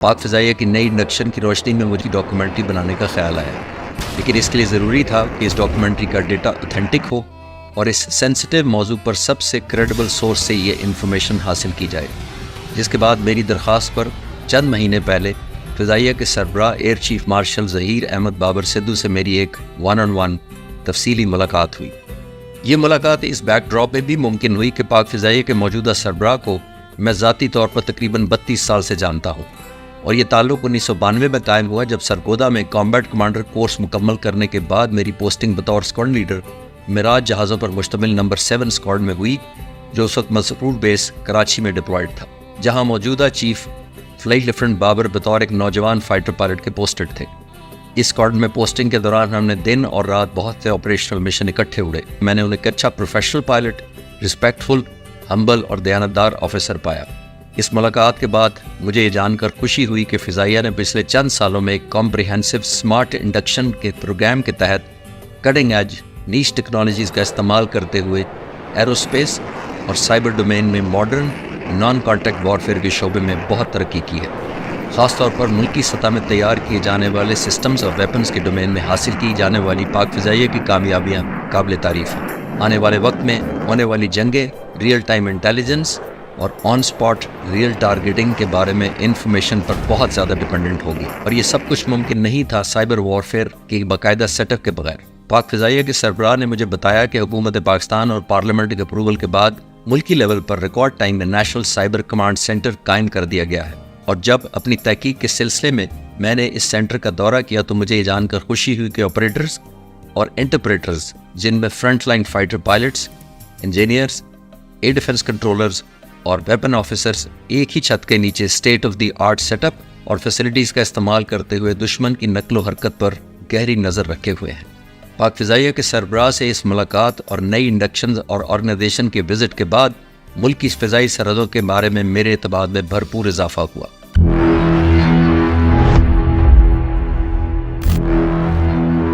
پاک فضائیہ کی نئی انڈکشن کی روشنی میں مجھے ڈاکومنٹری بنانے کا خیال آیا، لیکن اس کے لیے ضروری تھا کہ اس ڈاکومنٹری کا ڈیٹا اتھینٹک ہو اور اس سینسٹیو موضوع پر سب سے کریڈیبل سورس سے یہ انفارمیشن حاصل کی جائے، جس کے بعد میری درخواست پر چند مہینے پہلے فضائیہ کے سربراہ air chief marshal Zaheer Ahmed Babar Sidhu سے میری ایک 1-on-1 تفصیلی ملاقات ہوئی۔ یہ ملاقات اس بیک ڈراپ میں بھی ممکن ہوئی کہ پاک فضائیہ کے موجودہ سربراہ کو میں ذاتی طور پر تقریباً 32 سال سے جانتا ہوں، اور یہ تعلق 1992 میں قائم ہوا جب سرگودا میں کامبیٹ کمانڈر کورس مکمل کرنے کے بعد میری پوسٹنگ بطور اسکواڈ لیڈر معراج جہازوں پر مشتمل نمبر 7 اسکواڈ میں ہوئی، جو اس وقت مسرور بیس کراچی میں ڈپلائڈ تھا، جہاں موجودہ چیف فلائٹ لیفٹنٹ بابر بطور ایک نوجوان فائٹر پائلٹ کے پوسٹڈ تھے۔ اس اسکواڈ میں پوسٹنگ کے دوران ہم نے دن اور رات بہت سے آپریشنل مشن اکٹھے اڑے۔ میں نے انہیں ایک اچھا پروفیشنل پائلٹ، رسپیکٹفل، ہمبل اور دیانتدار آفیسر پایا۔ اس ملاقات کے بعد مجھے یہ جان کر خوشی ہوئی کہ فضائیہ نے پچھلے چند سالوں میں ایک کمپریہنسو اسمارٹ انڈکشن کے پروگرام کے تحت کٹنگ ایج نیش ٹیکنالوجیز کا استعمال کرتے ہوئے ایروسپیس اور سائبر ڈومین میں ماڈرن نان کانٹیکٹ وارفیئر کے شعبے میں بہت ترقی کی ہے۔ خاص طور پر ملکی سطح میں تیار کیے جانے والے سسٹمز اور ویپنز کے ڈومین میں حاصل کی جانے والی پاک فضائیہ کی کامیابیاں قابل تعریف ہیں۔ آنے والے وقت میں ہونے والی جنگیں ریئل ٹائم انٹیلیجنس اور آن سپاٹ ریئل ٹارگیٹنگ کے بارے میں انفارمیشن پر بہت زیادہ ڈیپینڈنٹ ہوگی، اور یہ سب کچھ ممکن نہیں تھا سائبر وارفیئر کی باقاعدہ سیٹ اپ کے بغیر۔ پاک فضائیہ کے سربراہ نے مجھے بتایا کہ حکومت پاکستان اور پارلیمنٹ کے اپروول کے بعد ملکی لیول پر ریکارڈ ٹائم میں نیشنل سائبر کمانڈ سینٹر قائم کر دیا گیا ہے، اور جب اپنی تحقیق کے سلسلے میں نے اس سینٹر کا دورہ کیا تو مجھے یہ جان کر خوشی ہوئی کہ آپریٹرز اور انٹرپریٹرز، جن میں front line fighter pilots, engineers, air defence controllers اور ویپن آفیسرز ایک ہی چھت کے نیچے state of the art set up اور فیسلٹیز کا استعمال کرتے ہوئے دشمن کی نقل و حرکت پر گہری نظر رکھے ہوئے ہیں۔ پاک فضائیہ کے سربراہ سے اس ملاقات اور نئی انڈکشنز اور آرگنائزیشن کے وزٹ کے بعد ملک کی فضائی سرحدوں کے بارے میں میرے اعتماد میں بھرپور اضافہ ہوا۔